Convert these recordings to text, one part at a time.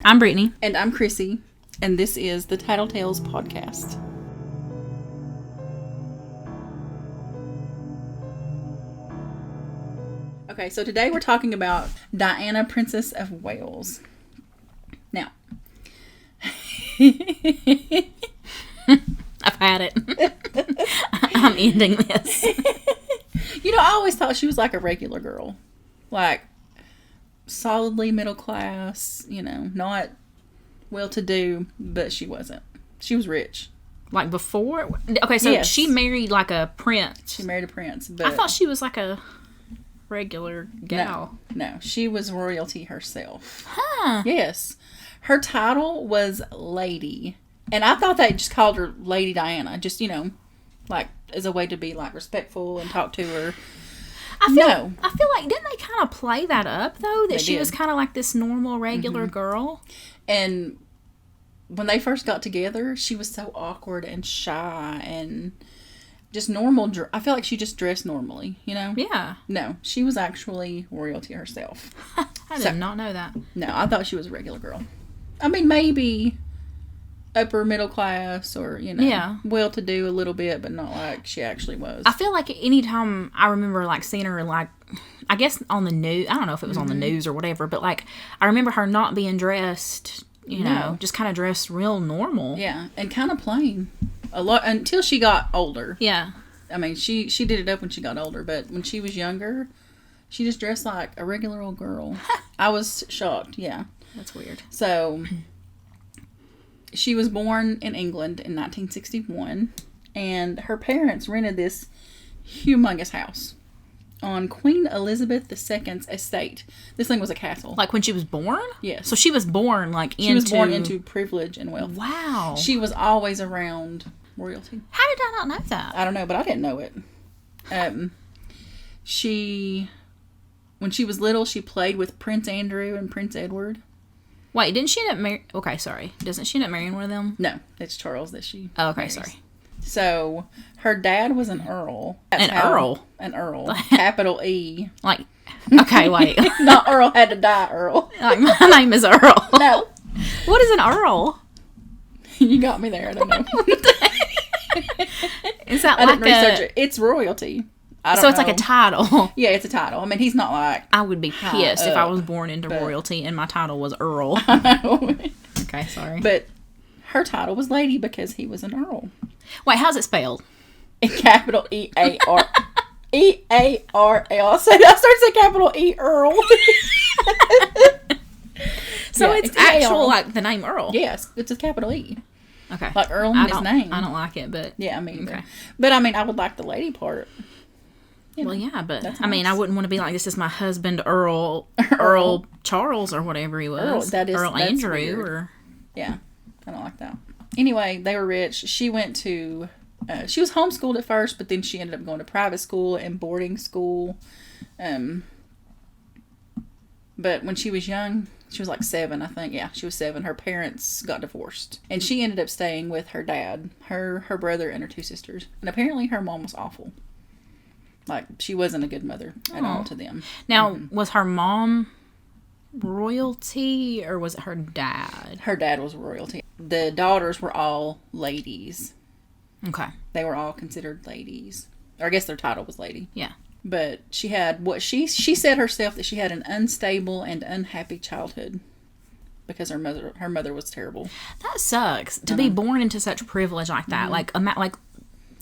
I'm Brittany. And I'm Chrissy. And this is the Tattletales podcast. Okay, so today we're talking about Diana, Princess of Wales. Now, I've had it. I'm ending this. You know, I always thought she was like a regular girl. Like, solidly middle class, you know, not well-to-do, but she wasn't. She was rich. Like before? Okay, so Yes. she married like a prince. She married a prince, but... I thought she was like a regular gal. No, she was royalty herself. Huh. Yes. Her title was Lady. And I thought they just called her Lady Diana. Just, you know, like, as a way to be, like, respectful and talk to her. I feel like, didn't they kind of play that up, though? That she was kind of like this normal, regular girl? And when they first got together, she was so awkward and shy and just normal. I feel like she just dressed normally, you know? Yeah. No, she was actually royalty herself. I did not know that. No, I thought she was a regular girl. I mean, maybe upper middle class or, you know, well-to-do a little bit, but not like she actually was. I feel like anytime I remember, like, seeing her, like, I guess on the news, I don't know if it was on the news or whatever, but, like, I remember her not being dressed, you know, just kind of dressed real normal. Yeah, and kind of plain. A lot until she got older. Yeah. I mean, she did it up when she got older, but when she was younger, she just dressed like a regular old girl. I was shocked, yeah. That's weird. So, she was born in England in 1961, and her parents rented this humongous house on Queen Elizabeth II's estate. This thing was a castle. Like when she was born? Yes. So she was born She was born into privilege and wealth. Wow. She was always around royalty. How did I not know that? I don't know, but I didn't know it. When she was little, she played with Prince Andrew and Prince Edward. Wait, didn't she end up marrying... Okay, sorry. Doesn't she end up marrying one of them? No, it's Charles that she Oh, okay, marries. sorry. So, her dad was an earl. An earl? An earl. Capital E. Like, okay, wait. Not Earl had to die Earl. Like, my name is Earl. No. What is an earl? You got me there, I don't know. Is that I like didn't research it. It's royalty. So it's like a title. Yeah, it's a title. I mean, he's not like... I would be pissed if I was born into royalty and my title was Earl. I know. Okay, sorry. But her title was Lady because he was an earl. Wait, how's it spelled? Capital E-A-R... E-A-R-L. I started to say capital E, Earl. So Yeah, it's actual, like, the name Earl? Yes, it's a capital E. Okay. Like Earl in his name. I don't like it, but... Yeah, I mean... Okay. But, I mean, I would like the lady part. You know, well, yeah, but, that's I mean, nice. I wouldn't want to be like, this is my husband, Earl Charles, or whatever he was. That's Andrew, weird. or... Yeah, I don't like that. Anyway, they were rich. She went to... she was homeschooled at first, but then she ended up going to private school and boarding school. But when she was young, she was like 7, I think. Yeah, she was 7. Her parents got divorced. And she ended up staying with her dad, her brother, and her 2 sisters. And apparently her mom was awful. Like, she wasn't a good mother at all to them. Now, was her mom royalty, or was it her dad? Her dad was royalty. The daughters were all ladies. Okay. They were all considered ladies. Or I guess their title was lady. Yeah. But she had what she said herself that she had an unstable and unhappy childhood because her mother was terrible. That sucks. To be born into such privilege like that. Like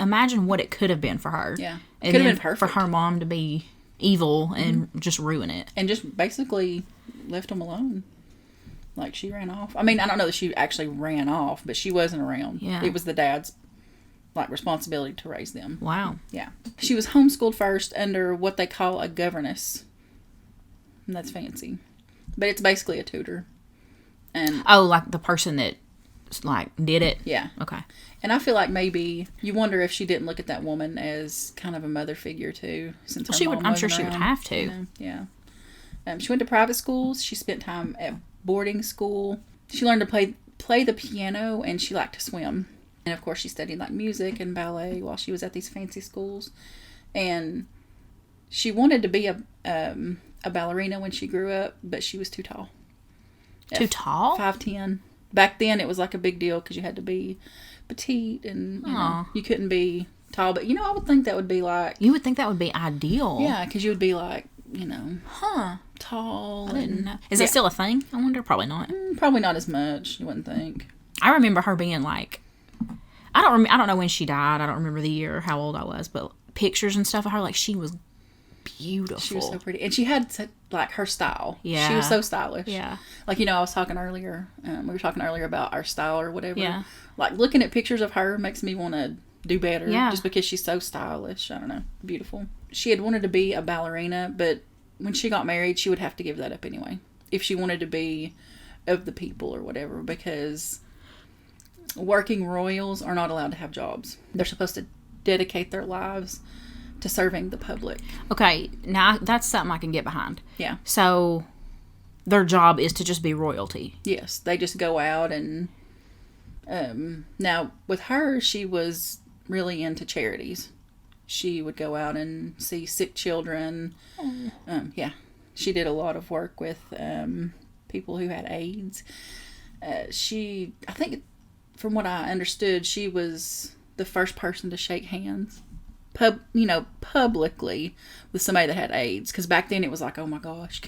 imagine what it could have been for her. Yeah. It could have been perfect. For her mom to be evil and just ruin it. And just basically left them alone. Like, she ran off. I mean, I don't know that she actually ran off, but she wasn't around. Yeah. It was the dad's, like, responsibility to raise them. Wow. Yeah. She was homeschooled first under what they call a governess. And that's fancy. But it's basically a tutor. And Oh, like the person that, like, did it? yeah. Okay. And I feel like maybe you wonder if she didn't look at that woman as kind of a mother figure too, since her mom I'm sure wasn't she would around, have to. you know? Yeah. She went to private schools. She spent time at boarding school. She learned to play the piano, and she liked to swim. And of course, she studied like music and ballet while she was at these fancy schools. And she wanted to be a ballerina when she grew up, but she was too tall. Too tall? 5'10". Back then, it was like a big deal because you had to be petite and you couldn't be tall. But, I would think that would be like... You would think that would be ideal. Yeah, because you would be like, Huh. tall. I didn't know. Is that still a thing? I wonder. Probably not. Probably not as much, you wouldn't think. I remember her being like... I don't know when she died. I don't remember the year or how old I was. But pictures and stuff of her, like, she was beautiful. She was so pretty. And she had, like, her style. Yeah. She was so stylish. Yeah. Like, I was talking earlier, we were talking earlier about our style or whatever. Yeah. Like, looking at pictures of her makes me want to do better. Yeah. Just because she's so stylish. I don't know. Beautiful. She had wanted to be a ballerina, but when she got married, she would have to give that up anyway. If she wanted to be of the people or whatever, because working royals are not allowed to have jobs. They're supposed to dedicate their lives to serving the public. Okay, now that's something I can get behind. Yeah. So, their job is to just be royalty. Yes, they just go out and... now, with her, she was really into charities. She would go out and see sick children. Yeah. She did a lot of work with people who had AIDS. I think, from what I understood, she was the first person to shake hands publicly with somebody that had AIDS. Because back then it was like, oh my gosh,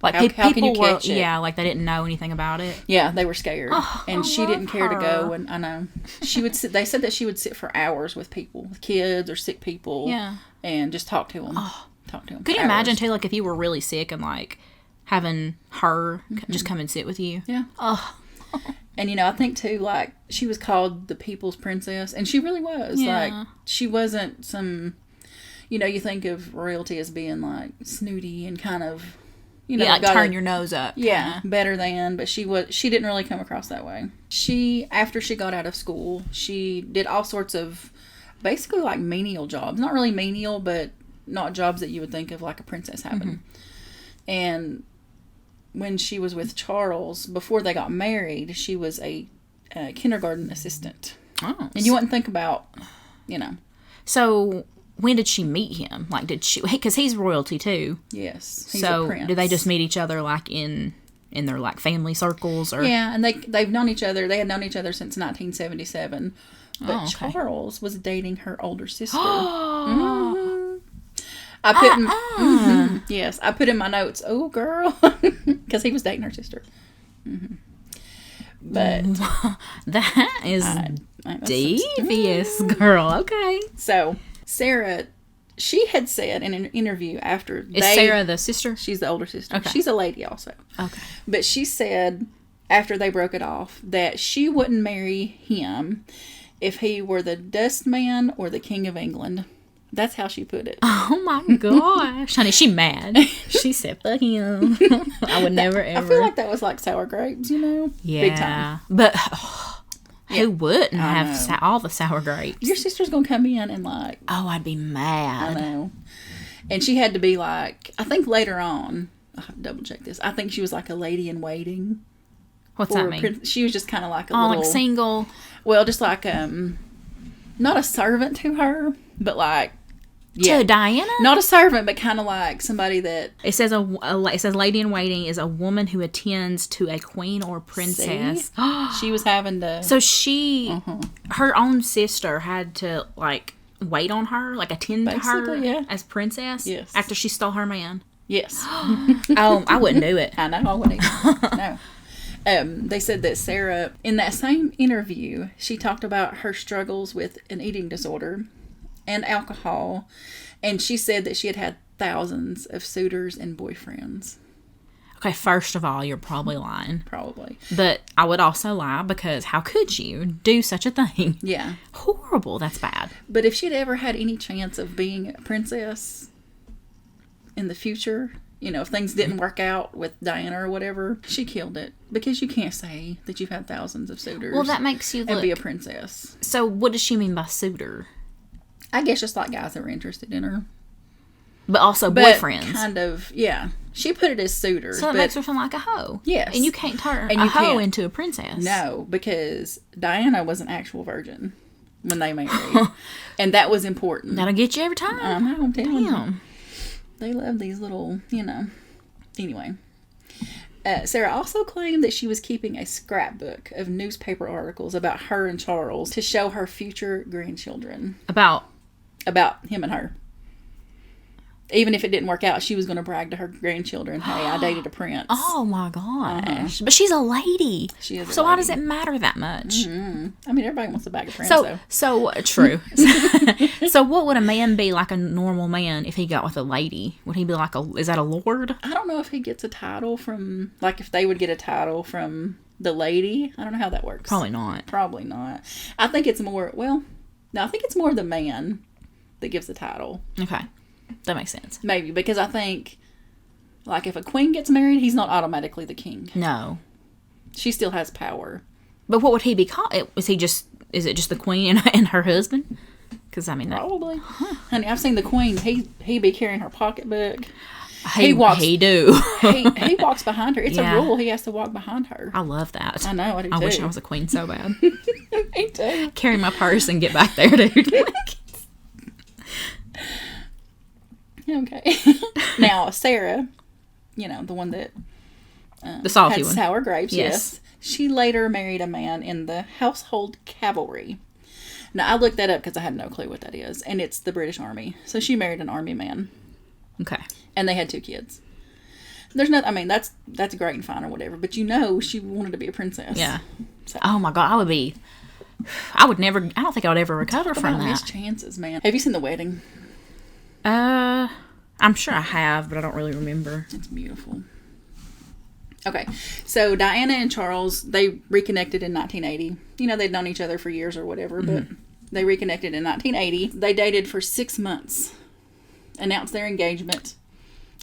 Like how can you catch it? Yeah, like they didn't know anything about it. Yeah, they were scared, and she didn't care to go. her. And I know she would sit. They said that she would sit for hours with people, with kids or sick people, Yeah. and just talk to them. Talk to them. Could you for imagine hours. too, like if you were really sick and like having her just come and sit with you? Yeah. Oh. And I think too, like, she was called the People's Princess, and she really was. Yeah. Like, she wasn't some, you think of royalty as being like snooty and kind of, Like turn your nose up. Yeah, better than, but she didn't really come across that way. After she got out of school, she did all sorts of basically like menial jobs. Not really menial, but not jobs that you would think of like a princess having. And when she was with Charles, before they got married, she was a kindergarten assistant. Oh. And you wouldn't think about, So when did she meet him? Like, did she? Because he's royalty too. Yes. He's So a prince. did they just meet each other like in their like family circles or? Yeah, and they've known each other. They had known each other since 1977. But Charles was dating her older sister. I put yes, I put in my notes, oh girl, because he was dating her sister. But that is devious, girl. Okay. So Sarah, she had said in an interview after Is Sarah the sister? She's the older sister. Okay. She's a lady also. Okay. But she said after they broke it off that she wouldn't marry him if he were the dustman or the King of England. That's how she put it. Oh my gosh. Honey, she mad. She said, fuck him. I would never ever. I feel like that was like sour grapes, Yeah. Big time. But who wouldn't I have all the sour grapes? Your sister's going to come in and like... Oh, I'd be I mad. know. And she had to be like... I think later on... I'll have to double check this. I think she was like a lady in waiting. What's that mean? She was just kind of like a little... like single? Well, just like... not a servant to her, but like... Yeah. To Diana? Not a servant, but kind of like somebody that... It says it says lady in waiting is a woman who attends to a queen or princess. She was having to... So she, her own sister had to like wait on her, like attend to her yeah. as princess. Yes. After she stole her man. Yes. Oh, I wouldn't do it. I know, I wouldn't either. No. They said that Sarah, in that same interview, she talked about her struggles with an eating disorder and alcohol, and she said that she had thousands of suitors and boyfriends. Okay, first of all, you're probably lying. Probably. But I would also lie because how could you do such a thing? Yeah. Horrible. That's bad. But if she'd ever had any chance of being a princess in the future, if things didn't work out with Diana or whatever, she killed it. Because you can't say that you've had thousands of suitors. Well, that makes you and be a princess. So what does she mean by suitor? I guess just like guys that were interested in her. But also boyfriends. Kind of, yeah. She put it as suitors. So it makes her sound like a hoe. Yes. And you can't turn a hoe into a princess. No, because Diana was an actual virgin when they married. And that was important. That'll get you every time. I know, I'm telling you. Damn. They love these little, Anyway. Sarah also claimed that she was keeping a scrapbook of newspaper articles about her and Charles to show her future grandchildren. About him and her. Even if it didn't work out, she was going to brag to her grandchildren, hey, I dated a prince. Oh, my gosh. But she's a lady. She is So why does it matter that much? Mm-hmm. I mean, everybody wants to bag a prince, though. So, true. So what would a man be like, a normal man, if he got with a lady? Would he be like is that a lord? I don't know if he gets a title from, like, if they would get a title from the lady. I don't know how that works. Probably not. Probably not. I think it's more, I think it's more the man that gives the title. Okay. That makes sense. Maybe, because I think, like, if a queen gets married, he's not automatically the king. No. She still has power. But what would he be called? Is it just the queen and her husband? Because, I mean... Probably. Honey, I've seen the queen. He be carrying her pocketbook. He walks behind her. It's a rule. He has to walk behind her. I love that. I know, I do too. I wish I was a queen so bad. Me too. Carry my purse and get back there, dude. Okay. Now, Sarah, the one that the salty had one. Sour grapes, yes. She later married a man in the household cavalry. Now, I looked that up because I had no clue what that is, and it's the British Army. So she married an army man. Okay. And they had 2 kids. There's not, I mean, that's great and fine or whatever, but she wanted to be a princess. Yeah. So. Oh my God, I don't think I would ever recover from that. Missed chances, man. Have you seen The Wedding? I'm sure I have, but I don't really remember. It's beautiful. Okay, so Diana and Charles, they reconnected in 1980. They'd known each other for years or whatever, but they reconnected in 1980. They dated for 6 months. Announced their engagement.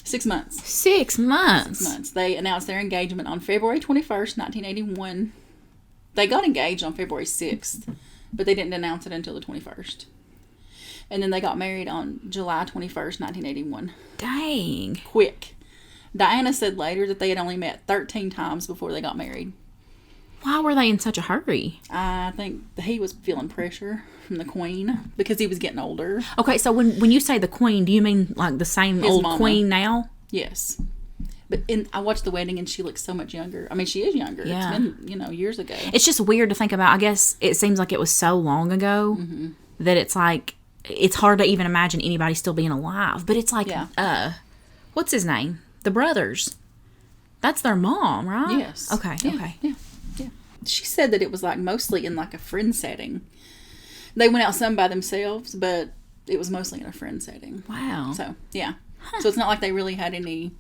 6 months. 6 months? 6 months. They announced their engagement on February 21st, 1981. They got engaged on February 6th, but they didn't announce it until the 21st. And then they got married on July 21st, 1981. Dang. Quick. Diana said later that they had only met 13 times before they got married. Why were they in such a hurry? I think he was feeling pressure from the queen because he was getting older. Okay, so when you say the queen, do you mean like the same His old mama. queen now? Yes. But I watched The Wedding and she looks so much younger. I mean, she is younger. Yeah. It's been, years ago. It's just weird to think about. I guess it seems like it was so long ago that it's like, it's hard to even imagine anybody still being alive. But it's like, what's his name? The brothers. That's their mom, right? Yes. Okay, okay. Yeah. She said that it was like mostly in like a friend setting. They went out some by themselves, but it was mostly in a friend setting. Wow. So, yeah. Huh. So it's not like they really had any...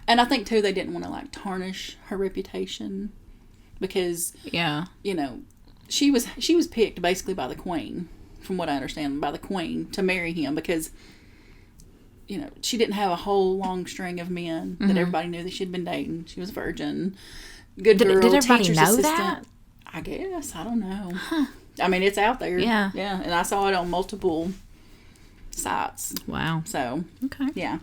And I think, too, they didn't want to, like, tarnish her reputation because, she was picked basically by the queen, from what I understand, by the queen to marry him because, she didn't have a whole long string of men that everybody knew that she'd been dating. She was a virgin. Good girl. Did everybody teacher's know assistant. that? I guess. I don't know. Huh. I mean, it's out there. Yeah. Yeah. And I saw it on multiple sites. Wow. So, okay. Yeah.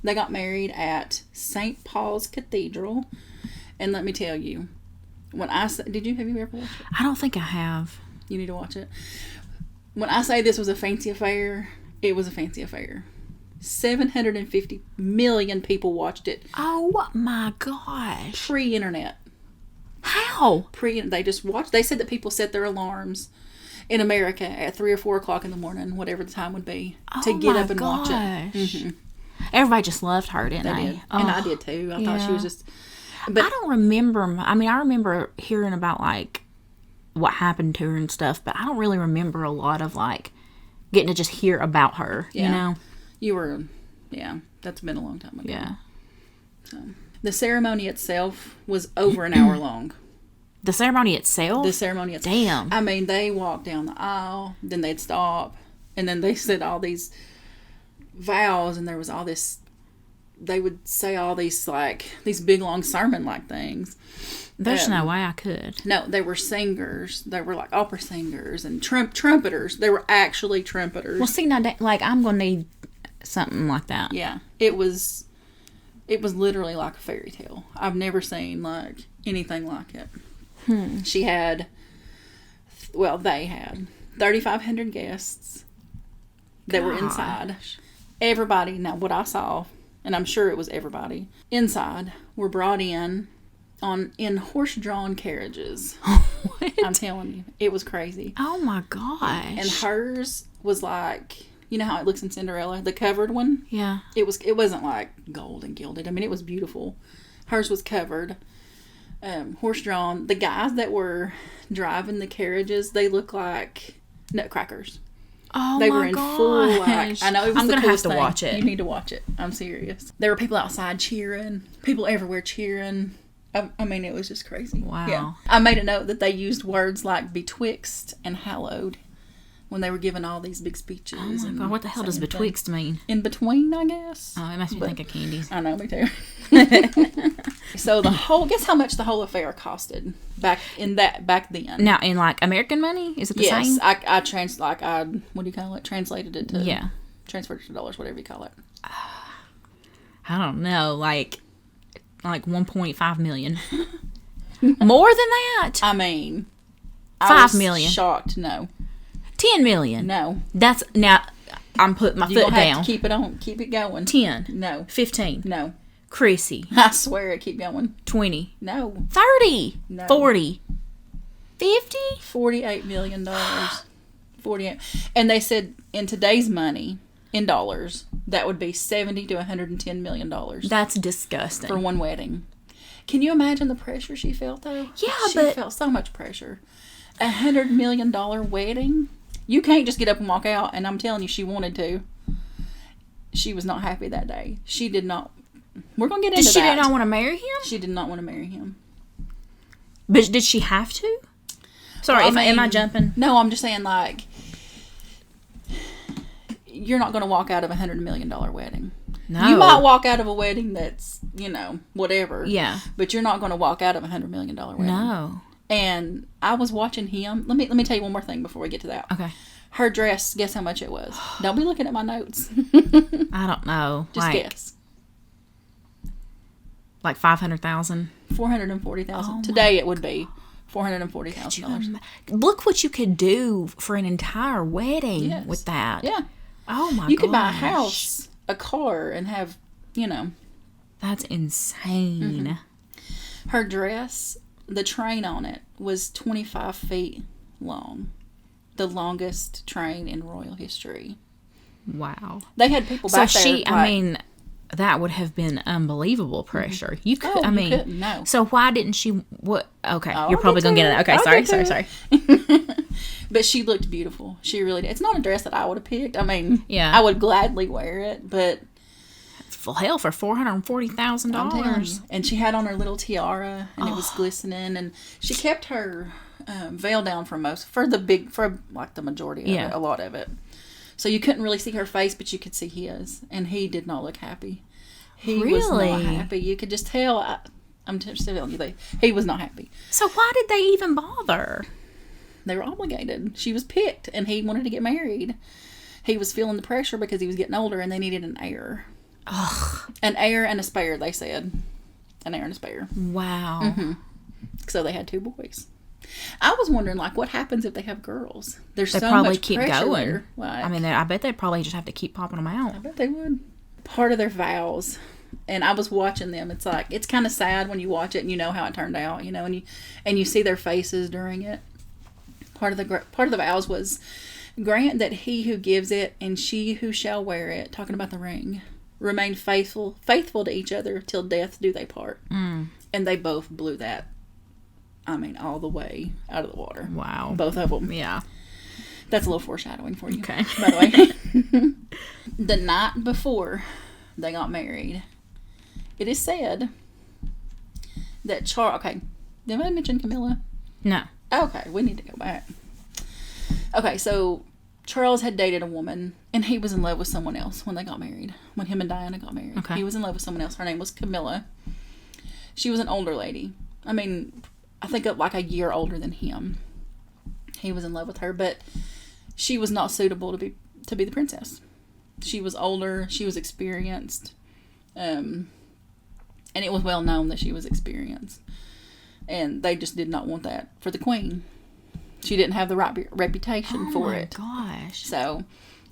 They got married at St. Paul's Cathedral. And let me tell you, have you ever watched it? I don't think I have. You need to watch it. When I say this was a fancy affair, it was a fancy affair. 750 million people watched it. Oh my gosh. Pre-internet. How? They just watched. They said that people set their alarms in America at 3 or 4 o'clock in the morning, whatever the time would be, to get up and watch it. Mm-hmm. Everybody just loved her, didn't they? Did. And I did too. I thought she was just... But I don't remember... I mean, I remember hearing about, like, what happened to her and stuff, but I don't really remember a lot of, like, getting to just hear about her, you know? You were... Yeah, that's been a long time ago. Yeah. So, the ceremony itself was over an hour long. The ceremony itself? The ceremony itself. Damn. I mean, they walked down the aisle, then they'd stop, and then they said all these vows, and there was all this... They would say all these, like, these big, long sermon-like things. There's no way I could. No, they were singers. They were, like, opera singers and trumpeters. They were actually trumpeters. Well, see, now, like, I'm going to need something like that. Yeah. It was literally like a fairy tale. I've never seen, like, anything like it. She had... Well, they had 3,500 guests that were inside. Everybody, now what I saw, and I'm sure it was everybody inside, were brought in horse-drawn carriages. I'm telling you, it was crazy. Oh my gosh! And hers was like, you know how it looks in Cinderella, the covered one. Yeah. It wasn't like gold and gilded. I mean, it was beautiful. Hers was covered, horse-drawn. The guys that were driving the carriages, they looked like nutcrackers. Oh they my were in gosh. full like, I know it was I'm the gonna coolest have to thing. watch it. You need to watch it. I'm serious. There were people outside cheering, people everywhere cheering. I mean, it was just crazy. Wow. Yeah. I made a note that they used words like betwixt and hallowed when they were giving all these big speeches. Oh my God, what the hell does betwixt mean? In between, I guess. Oh, it makes me think of candies. I know, me too. So guess how much the whole affair costed back then? Now, in like American money, is it the same? Yes, I what do you call it? Translated it to transferred it to dollars, whatever you call it. I don't know, like 1.5 million. More than that? I mean, 5 million. Shocked, no. 10 million. No. That's now. I'm putting my foot down. Keep it going. 10. No. 15. No. Chrissy. I swear it. Keep going. 20. No. 30. No. 40. 50. $48 million. 48. And they said in today's money, in dollars, that would be $70 to $110 million. That's disgusting. For one wedding. Can you imagine the pressure she felt though? Yeah, she felt so much pressure. $100 million wedding. You can't just get up and walk out. And I'm telling you, she wanted to. She was not happy that day. She did not. We're gonna get into that. She did not want to marry him? She did not want to marry him. But did she have to? Sorry, am I jumping? No, I'm just saying, like, you're not going to walk out of $100 million wedding. No. You might walk out of a wedding that's, whatever. Yeah. But you're not going to walk out of $100 million wedding. No. And I was watching him. Let me tell you one more thing before we get to that. Okay. Her dress, guess how much it was? Don't be looking at my notes. I don't know. Just guess. Like 500,000? 440,000. Oh, today it would be $440,000. Look what you could do for an entire wedding with that. Yeah. Oh my god. You could buy a house, a car, and have, That's insane. Mm-hmm. Her dress, the train on it was 25 feet long. The longest train in royal history. Wow. They had people back there. That would have been unbelievable pressure. You could, you couldn't, no. So why didn't she, what, okay, you're probably going to get it. Okay, sorry. But she looked beautiful. She really did. It's not a dress that I would have picked. Yeah. I would gladly wear it, but. For $440,000. And she had on her little tiara, and it was glistening, and she kept her veil down for the majority of it, a lot of it. So you couldn't really see her face, but you could see his. And he did not look happy. He was not happy. You could just tell. I'm just telling you, he was not happy. So why did they even bother? They were obligated. She was picked, and he wanted to get married. He was feeling the pressure because he was getting older, and they needed an heir. Ugh. An heir and a spare, they said. An heir and a spare. Wow. Mm-hmm. So they had 2 boys. I was wondering, what happens if they have girls? There's so much pressure there. I bet they probably just have to keep popping them out. I bet they would. Part of their vows, and I was watching them. It's it's kind of sad when you watch it and you know how it turned out, and you see their faces during it. Part of the vows was, grant that he who gives it and she who shall wear it, talking about the ring, remain faithful to each other till death do they part. And they both blew that. All the way out of the water. Wow. Both of them. Yeah. That's a little foreshadowing for you. Okay. By the way. The night before they got married, it is said that okay, did I mention Camilla? No. Okay, we need to go back. Okay, so Charles had dated a woman, and he was in love with someone else when they got married. When him and Diana got married. Okay. He was in love with someone else. Her name was Camilla. She was an older lady. I think a year older than him. He was in love with her, but she was not suitable to be the princess. She was older. She was experienced. And it was well known that she was experienced. And they just did not want that for the queen. She didn't have the right reputation for it. Oh my gosh. So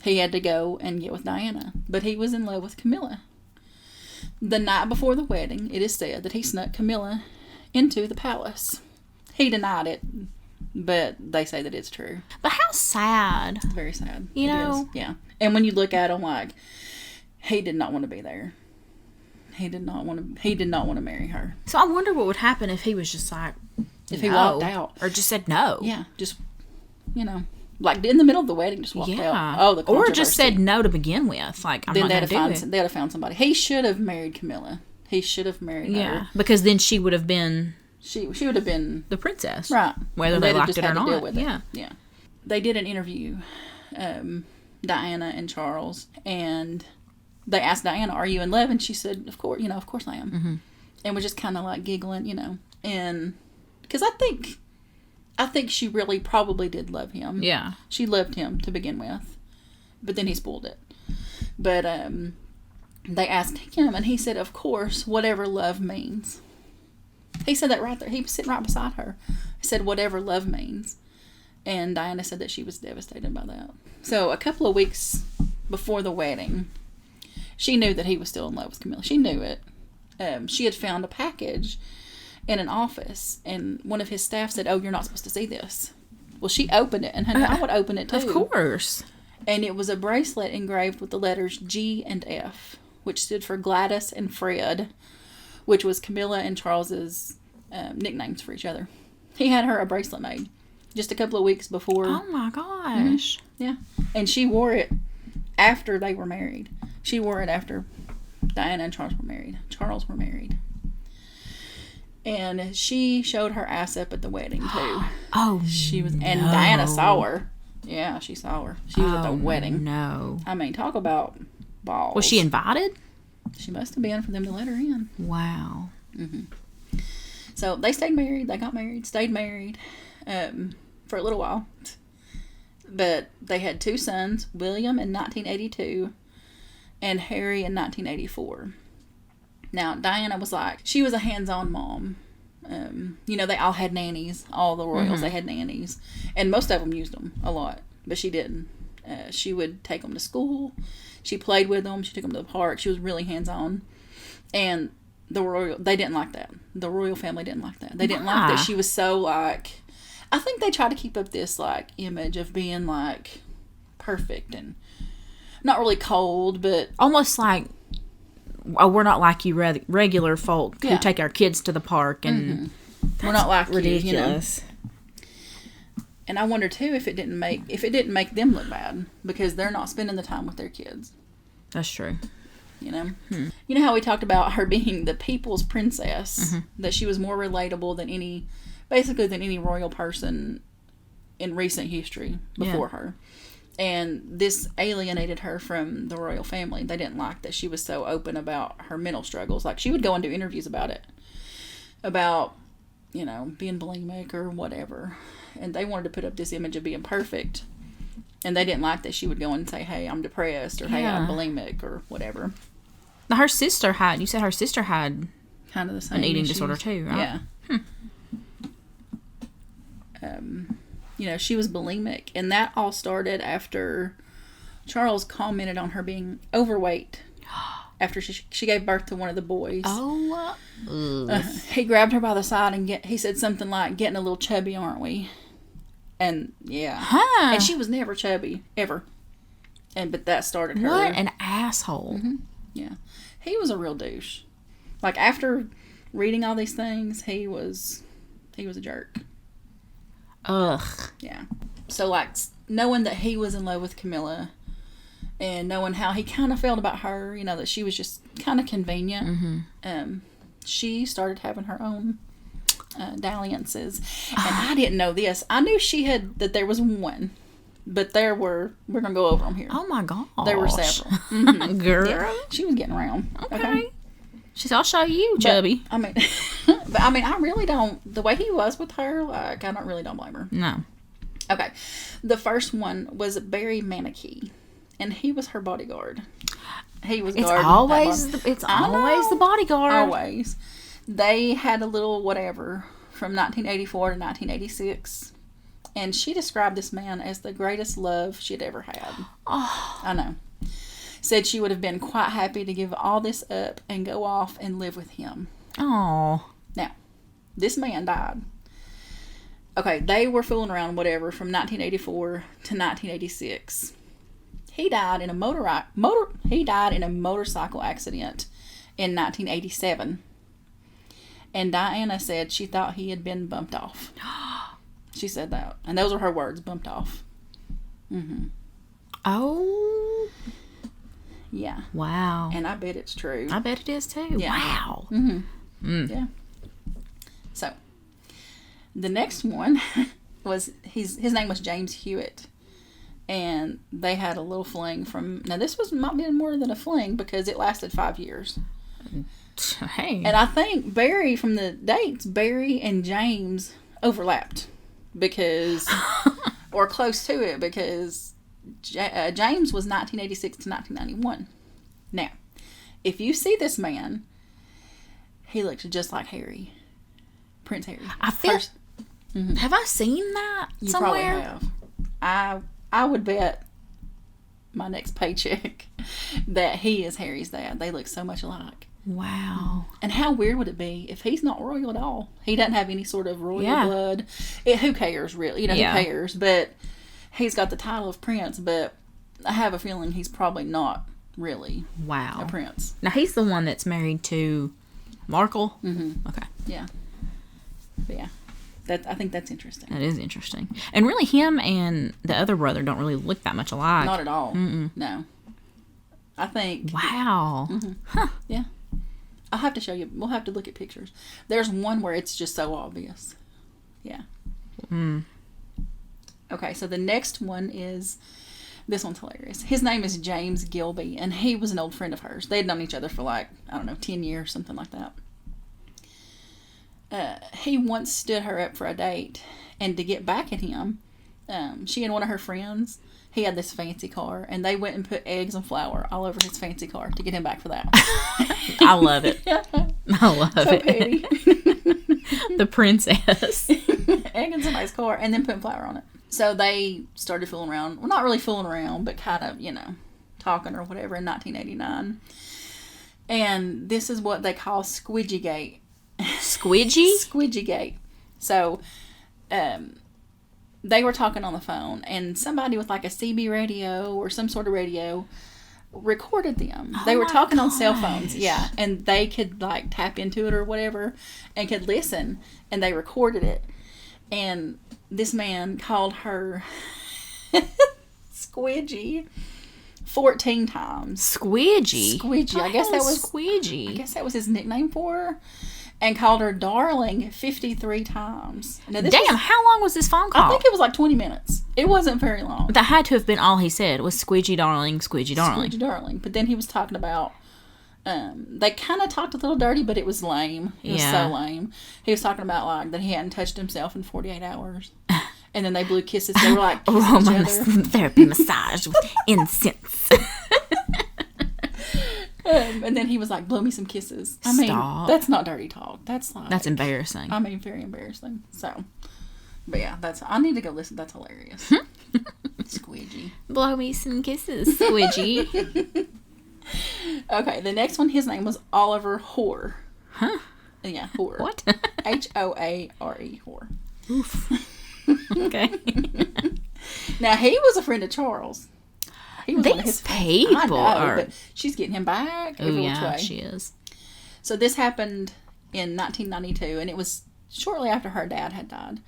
he had to go and get with Diana. But he was in love with Camilla. The night before the wedding, it is said that he snuck Camilla into the palace. He denied it, but they say that it's true. But how sad. It's very sad. You know? Yeah. And when you look at him, like, he did not want to be there. He did not want to marry her. So I wonder what would happen if he was just like, if he walked out. Or just said no. Yeah. Just, like in the middle of the wedding, just walked out. Oh, the controversy. Or just said no to begin with. Like, I'm not going to do it. They'd have found somebody. He should have married Camilla. He should have married her. Yeah. Because then she would have been... She would have been... the princess. Right. Whether they liked it or not. Yeah. Yeah. They did an interview, Diana and Charles, and they asked Diana, "Are you in love?" And she said, "Of course, of course I am." Mm-hmm. And was just kind of like giggling, and because I think she really probably did love him. Yeah. She loved him to begin with, but then he spoiled it. But they asked him, and he said, "Of course, whatever love means." He said that right there. He was sitting right beside her. He said, "Whatever love means." And Diana said that she was devastated by that. So a couple of weeks before the wedding, she knew that he was still in love with Camilla. She knew it. She had found a package in an office, and one of his staff said, "Oh, you're not supposed to see this." Well, she opened it, and honey, I would open it too. Of course. And it was a bracelet engraved with the letters G and F, which stood for Gladys and Fred, which was Camilla and Charles's nicknames for each other. He had her a bracelet made just a couple of weeks before. Oh my gosh. Mm-hmm. Yeah. And she wore it after they were married. She wore it after Diana and Charles were married. And she showed her ass up at the wedding too. Oh, she was, and Diana saw her. Yeah, she saw her. She was at the wedding. No. I mean, talk about balls. Was she invited? She must have been for them to let her in. Wow. Mm-hmm. So they stayed married. They got married. Stayed married for a little while. But they had 2 sons, William in 1982 and Harry in 1984. Now, Diana was she was a hands-on mom. They all had nannies. All the royals, they had nannies. And most of them used them a lot. But she didn't. She would take them to school. She played with them. She took them to the park. She was really hands-on. And they didn't like that. The royal family didn't like that. They didn't like that she was so, I think they tried to keep up this, image of being, perfect and not really cold, but... almost like, oh, we're not like you regular folk who take our kids to the park, and we're not like ridiculous. And I wonder, too, if it didn't make them look bad, because they're not spending the time with their kids. That's true. You know how we talked about her being the people's princess, that she was more relatable than any royal person in recent history before her. And this alienated her from the royal family. They didn't like that she was so open about her mental struggles. She would go and do interviews about it. About, being bulimic or whatever. And they wanted to put up this image of being perfect. And they didn't like that she would go and say, "Hey, I'm depressed," or "Hey, I'm bulimic," or whatever. Now, you said her sister had kind of the same an eating issues. disorder too, right? Yeah. She was bulimic, and that all started after Charles commented on her being overweight after she gave birth to one of the boys. Oh. He grabbed her by the side and he said something like, "Getting a little chubby, aren't we?" And yeah. Huh. And she was never chubby, ever. But that started her. What an asshole. Mm-hmm. Yeah. He was a real douche. After reading all these things, he was a jerk. Ugh. Yeah. So, knowing that he was in love with Camilla and knowing how he kind of felt about her, that she was just kind of convenient, she started having her own dalliances. And I didn't know this. I knew that there was one, but we're going to go over them here. Oh my gosh. There were several. Girl. Yeah, she was getting around. Okay. She said, "I'll show you, chubby." I really don't, the way he was with her, I don't blame her. No. Okay. The first one was Barry Manickey, and he was her bodyguard. He was It's always the bodyguard. Always. They had a little whatever from 1984 to 1986, and she described this man as the greatest love she'd ever had. Oh. I know. said she would have been quite happy to give all this up and go off and live with him. Oh. Now, this man died. Okay, they were fooling around, whatever, from 1984 to 1986. He died in a motorcycle accident in 1987. And Diana said she thought he had been bumped off. She said that. And those are her words, bumped off. Mm-hmm. Oh. Yeah. Wow. And I bet it's true. I bet it is too. Yeah. Wow. Mm-hmm. Mm. Yeah. So, the next one was, his name was James Hewitt. And they had a little fling from, now this might be more than a fling because it lasted 5 years. Hey. And I think from the dates, Barry and James overlapped because, or close to it, because James was 1986 to 1991. Now, if you see this man, he looks just like Harry. Prince Harry. I feel, Mm-hmm. Have I seen that You somewhere? probably have. I would bet my next paycheck that he is Harry's dad. They look so much alike. Wow. And how weird would it be if he's not royal at all? He doesn't have any sort of royal Yeah. blood. Who cares, really? You know, Yeah. who cares? But he's got the title of prince, but I have a feeling he's probably not really Wow. a prince. Now, he's the one that's married to Markle? Mm-hmm. Okay. Yeah. But yeah. I think that's interesting. That is interesting. And really, him and the other brother don't really look that much alike. Not at all. No. I think... Wow. Mm-hmm. Huh. Yeah. I'll have to show you. We'll have to look at pictures. There's one where it's just so obvious. Yeah. Mm. Okay, so the next one is... This one's hilarious. His name is James Gilby, and he was an old friend of hers. They had known each other for 10 years, something like that. He once stood her up for a date, and to get back at him, she and one of her friends, he had this fancy car, and they went and put eggs and flour all over his fancy car to get him back for that. I love it. Yeah. I love So it. petty. The princess. Egg in somebody's car, and then putting flour on it. So they started fooling around. Well, not really fooling around, but kind of, talking or whatever in 1989. And this is what they call Squidgygate. Squidgy? Squidgygate. So, they were talking on the phone, and somebody with like a CB radio or some sort of radio recorded them. Oh They were my talking on cell phones, gosh. yeah, and they could like tap into it or whatever, and could listen, and they recorded it. And this man called her Squidgy 14 times. Squidgy? Squidgy. I guess that was Squidgy. I guess that was his nickname for her. And called her darling 53 times. Now, this Damn, was- how long was this phone call? I think it was like 20 minutes. It wasn't very long. That had to have been all he said was squidgy darling, squidgy darling. Squidgy darling. But then he was talking about, they kind of talked a little dirty, but it was lame. It was Yeah. so lame. He was talking about like that he hadn't touched himself in 48 hours. And then they blew kisses. They were like kissing each Aroma other. therapy massage with incense. And then he was like, blow me some kisses. I mean, Stop. that's not dirty talk. That's like... That's embarrassing. I mean, very embarrassing. So, but yeah, I need to go listen. That's hilarious. Squidgy. Blow me some kisses, squidgy. Okay, the next one, his name was Oliver Hoare. Huh? Yeah, Hoare. What? Hoare. Hoare. Oof. Okay. Now, he was a friend of Charles. He was one of These his people I know, are... but she's getting him back Oh, every which yeah, way. she is. So this happened in 1992, and it was shortly after her dad had died.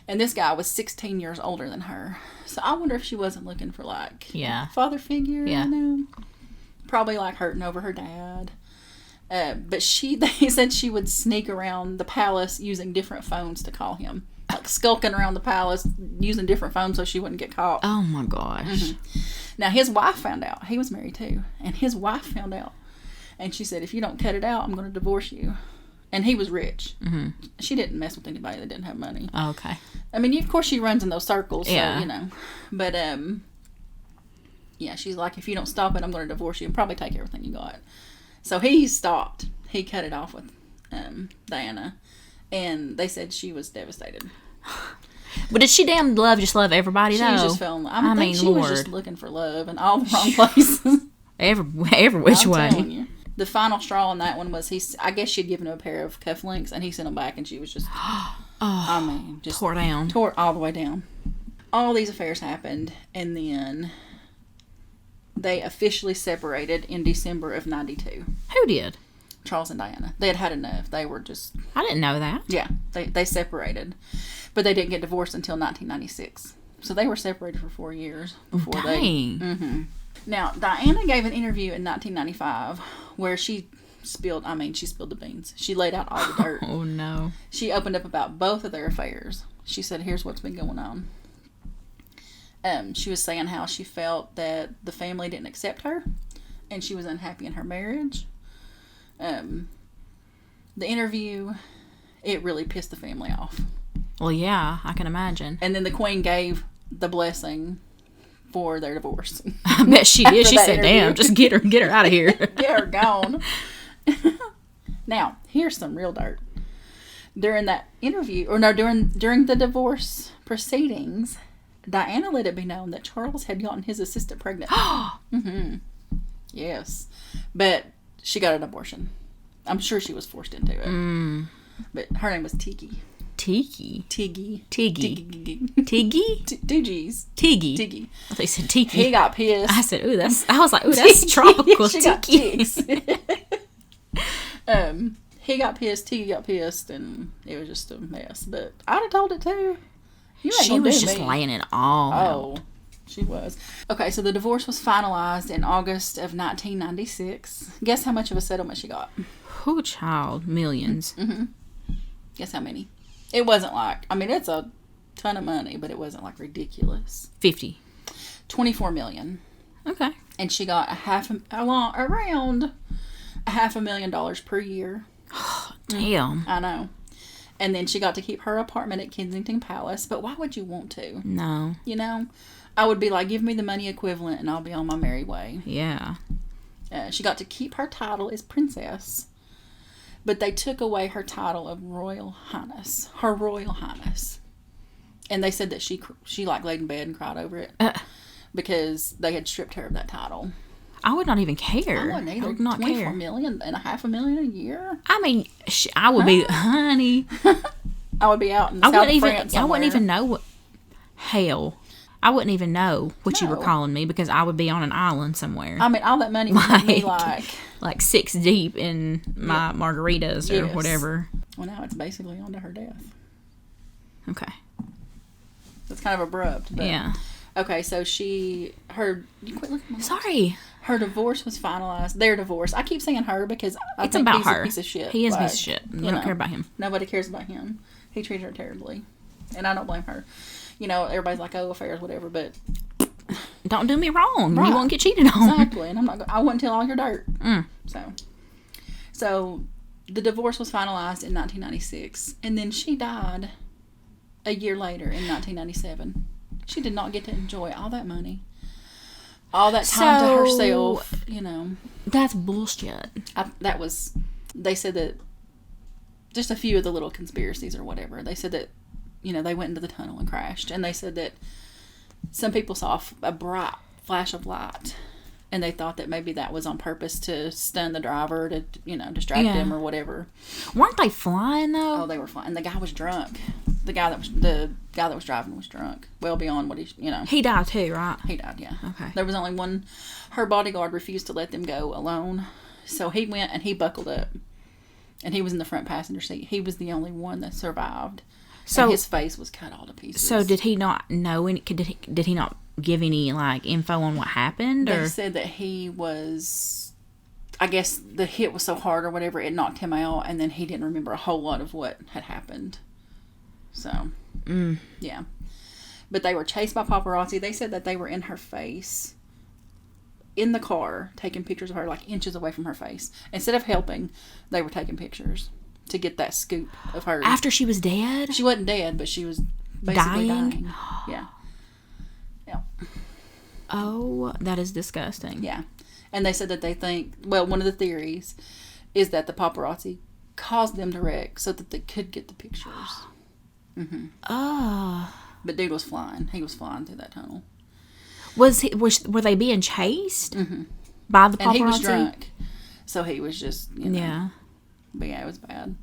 And this guy was 16 years older than her. So I wonder if she wasn't looking for like Yeah. father figure. Yeah. Probably like hurting over her dad. But they said she would sneak around the palace using different phones to call him. Like skulking around the palace using different phones so she wouldn't get caught. Oh, my gosh. Now, his wife found out. He was married too. And his wife found out. And she said, if you don't cut it out, I'm going to divorce you. And he was rich. Mm-hmm. She didn't mess with anybody that didn't have money. Oh, okay. I mean, of course, she runs in those circles. Yeah. So, But, yeah, she's like, if you don't stop it, I'm going to divorce you and probably take everything you got. So he stopped. He cut it off with Diana. And they said she was devastated. But did she just love everybody, She though? was just feeling. I think mean, she Lord. was just looking for love in all the wrong places. Every which I'm way. telling you. The final straw on that one was I guess she'd given him a pair of cufflinks and he sent them back and she was just, just tore down. Tore all the way down. All these affairs happened and then they officially separated in December of 92. Who did? Charles and Diana. They had enough. They were just... I didn't know that. Yeah, they separated. But they didn't get divorced until 1996. So they were separated for 4 years before they... Mm-hmm. Now, Diana gave an interview in 1995 where she spilled the beans. She laid out all the dirt. Oh, no. She opened up about both of their affairs. She said, here's what's been going on. She was saying how she felt that the family didn't accept her and she was unhappy in her marriage. The interview, it really pissed the family off. Well, yeah, I can imagine. And then the Queen gave the blessing for their divorce. I bet she did. She said, "Damn, just get her out of here. Get her gone." Now, here's some real dirt. During that interview, during the divorce proceedings, Diana let it be known that Charles had gotten his assistant pregnant. Mm-hmm. Yes, but she got an abortion. I'm sure she was forced into it. But her name was Tiggy. Tiggy? Tiggy. Tiggy. Tiggy? Two G's. Tiggy. Tiggy. I thought you said Tiki. He got pissed. I said, I was like, ooh, that's tropical. She Tiki. He got pissed. Tiggy got pissed, and it was just a mess. But I'd have told it too. She was just laying it all out. She was. Okay, so the divorce was finalized in August of 1996. Guess how much of a settlement she got? Who, child? Millions. Mm-hmm. Guess how many? It wasn't like, it's a ton of money, but it wasn't like ridiculous. 50. 24 million. Okay. And she got around $500,000 per year. Damn. I know. And then she got to keep her apartment at Kensington Palace. But why would you want to? No. I would be like, give me the money equivalent and I'll be on my merry way. Yeah. She got to keep her title as princess. But they took away her title of Royal Highness. Her Royal Highness. And they said that she like laid in bed and cried over it. Because they had stripped her of that title. I would not even care. I wouldn't either. I would not 24 care. million and $500,000 a year? I would be, honey. I would be out in the south of France somewhere. I wouldn't even know what, hell, I wouldn't even know what you were calling me because I would be on an island somewhere. All that money would be like 6 deep in my margaritas or whatever. Well, now it's basically on to her death. Okay. That's kind of abrupt. But, yeah. Okay, so you quit looking at my Sorry. Her divorce was finalized. Their divorce. I keep saying her because I it's think about he's her. a piece of shit. He is a piece of shit. We don't care about him. Nobody cares about him. He treated her terribly. And I don't blame her. Everybody's like, oh, affairs, whatever, but... Don't do me wrong. Right. You won't get cheated on. Exactly. And I wouldn't tell all your dirt. So, the divorce was finalized in 1996. And then she died a year later in 1997. She did not get to enjoy all that money. All that time to herself, That's bullshit. They said that just a few of the little conspiracies or whatever. They said that, they went into the tunnel and crashed. And they said that some people saw a bright flash of light. And they thought that maybe that was on purpose to stun the driver, to, distract him or whatever. Weren't they flying, though? Oh, they were flying. And the guy was drunk. The guy that was driving was drunk. Well beyond what He died too, right? He died, yeah. Okay. There was only one. Her bodyguard refused to let them go alone. So he went and he buckled up. And he was in the front passenger seat. He was the only one that survived. So and his face was cut all to pieces. So did he not know any? Did he not give any info on what happened? They said that he was. I guess the hit was so hard or whatever, it knocked him out, and then he didn't remember a whole lot of what had happened. So, yeah. But they were chased by paparazzi. They said that they were in her face, in the car, taking pictures of her, like inches away from her face. Instead of helping, they were taking pictures to get that scoop of her. After she was dead? She wasn't dead, but she was basically dying. Yeah. Yeah. Oh, that is disgusting. Yeah. And they said that they think, one of the theories is that the paparazzi caused them to wreck so that they could get the pictures. Mm-hmm. Oh. But dude was flying. He was flying through that tunnel. Were they being chased? Mm-hmm. By the paparazzi? And he was drunk. So he was just, Yeah. But yeah, it was bad.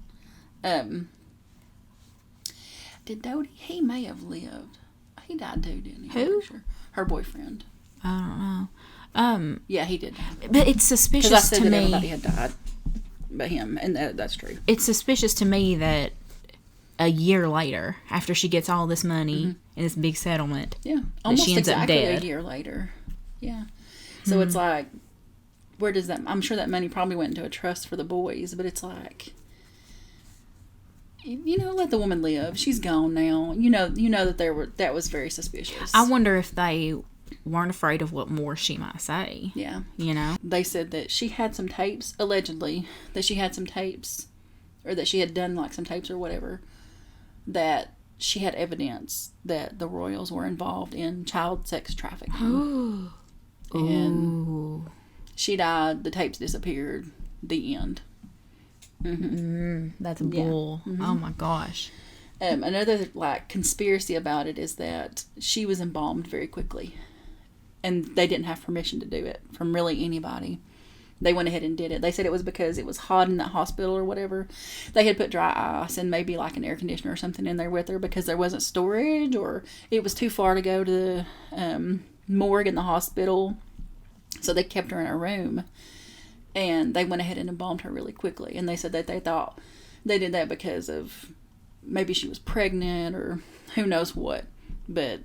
Did Dodie? He may have lived. He died too, didn't he? Who? Sure. Her boyfriend. I don't know. Yeah, he did. But it's suspicious Because I said to that me. everybody had died but him, and that's true. It's suspicious to me that a year later, after she gets all this money and this big settlement, Yeah, almost she ends up exactly dead. a year later. Yeah. So it's like, where does that? I'm sure that money probably went into a trust for the boys, but it's like, let the woman live. She's gone now. You know that was very suspicious. I wonder if they weren't afraid of what more she might say. Yeah. They said that she had some tapes, allegedly, that she had some tapes, or that she had done like some tapes or whatever, that she had evidence that the royals were involved in child sex trafficking. And she died, the tapes disappeared, the end. That's a bull. Yeah. Oh my gosh. Another conspiracy about it is that she was embalmed very quickly, and they didn't have permission to do it from really anybody. They went ahead and did it. They said it was because it was hot in that hospital or whatever. They had put dry ice and maybe like an air conditioner or something in there with her because there wasn't storage, or it was too far to go to the morgue in the hospital. So they kept her in a room, and they went ahead and embalmed her really quickly. And they said that they thought they did that because of maybe she was pregnant or who knows what. But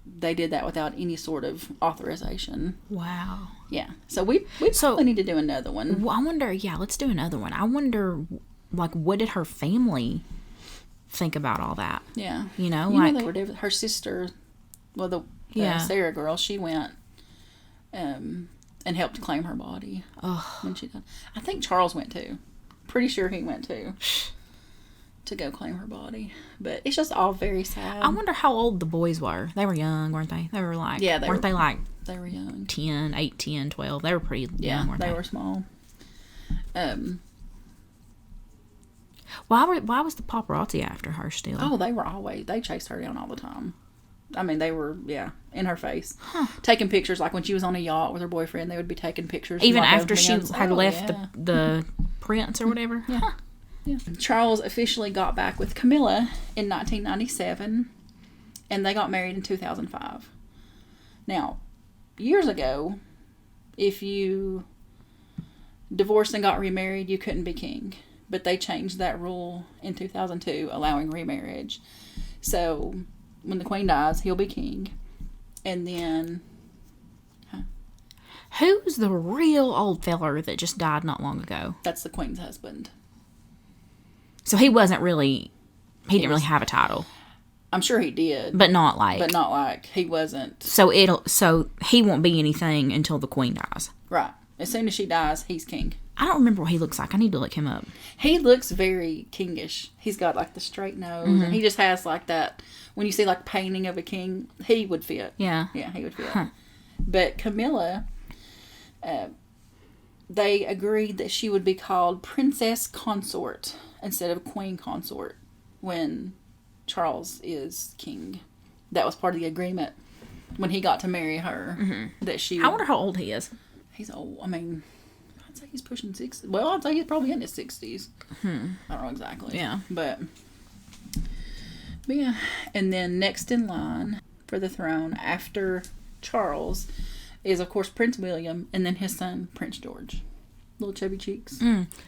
they did that without any sort of authorization. Wow. Yeah. So we probably need to do another one. Well, I wonder, let's do another one. I wonder, what did her family think about all that? Yeah. They were different. Her sister, the Sarah girl, she went and helped claim her body when she died. I think Charles went too. Pretty sure he went too. To go claim her body. But it's just all very sad. I wonder how old the boys were. They were young, weren't they? They were like, they were young. 10, 8, 10, 12. They were pretty young, weren't they? They were small. Why was the paparazzi after her still? Oh, they chased her down all the time. I mean, they were, in her face. Taking pictures, like when she was on a yacht with her boyfriend, they would be taking pictures. Even after she had left the prince or whatever? Yeah. Yeah. Charles officially got back with Camilla in 1997, and they got married in 2005. Now, years ago, if you divorced and got remarried, you couldn't be king. But they changed that rule in 2002, allowing remarriage. So, when the queen dies, he'll be king. And then... Who's the real old feller that just died not long ago? That's the queen's husband. So he wasn't really... He didn't really have a title. I'm sure he did. But not like... He wasn't. So he won't be anything until the queen dies. Right. As soon as she dies, he's king. I don't remember what he looks like. I need to look him up. He looks very kingish. He's got like the straight nose. Mm-hmm. And he just has like that... When you see like painting of a king, he would fit. Yeah. Yeah, he would fit. Huh. But Camilla... they agreed that she would be called Princess Consort instead of Queen Consort when Charles is king. That was part of the agreement when he got to marry her. Mm-hmm. That she. I wonder how old he is. He's old. I mean, I'd say he's pushing 60. Well, I'd say he's probably in his 60s. I don't know exactly. Yeah. But yeah. And then next in line for the throne after Charles is, of course, Prince William, and then his son, Prince George. Little chubby cheeks.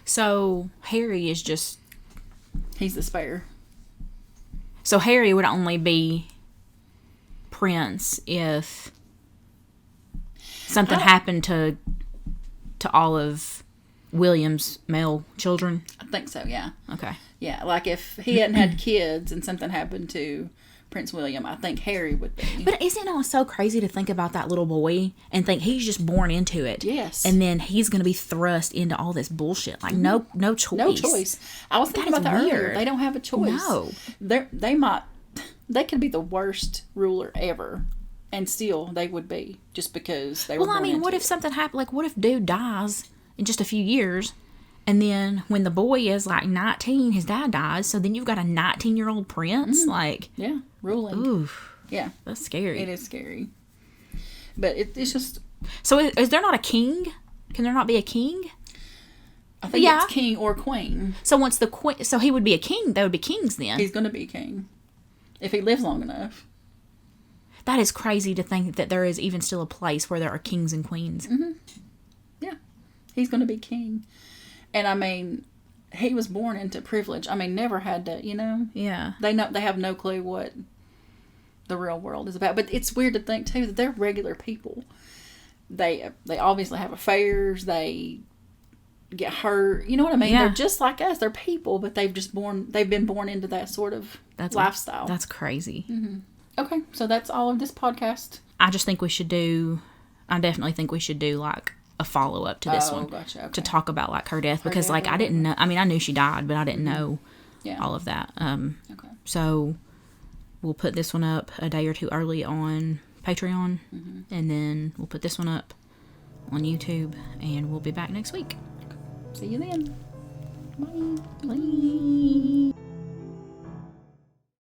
So, Harry is just... He's the spare. So, Harry would only be prince if something happened to all of William's male children? I think so, yeah. Okay. Yeah, like if he hadn't had kids and something happened to Prince William, I think Harry would be. But isn't it so crazy to think about that little boy and think he's just born into it? Yes. And then he's going to be thrust into all this bullshit. Like, no choice. No choice. I was thinking about that earlier. They don't have a choice. No. They could be the worst ruler ever, and still they would be, just because they were born into what if something happened? Like, what if dude dies in just a few years? And then when the boy is like 19, his dad dies. So then you've got a 19-year-old prince. Yeah, ruling. Oof. Yeah. That's scary. It is scary. But it's just... So is there not a king Can there not be a king? I think it's king or queen. So once the queen, so he would be a king. They would be kings then. He's going to be king if he lives long enough. That is crazy to think that there is even still a place where there are kings and queens. Mm-hmm. Yeah, he's going to be king, and I mean, he was born into privilege. I mean, never had to, you know. Yeah. They have no clue what the real world is about. But it's weird to think too that they're regular people. They obviously have affairs. They get hurt. You know what I mean? Yeah. They're just like us. They're people, but they've been born into that sort of lifestyle. That's crazy. Mm-hmm. Okay, so that's all of this podcast. I definitely think we should do like a follow up to this one. Gotcha. Okay. To talk about like her death, because like I didn't know. I mean, I knew she died, but I didn't know all of that. Okay. So we'll put this one up a day or two early on Patreon, and then we'll put this one up on YouTube, and we'll be back next week. See you then. Bye. Bye.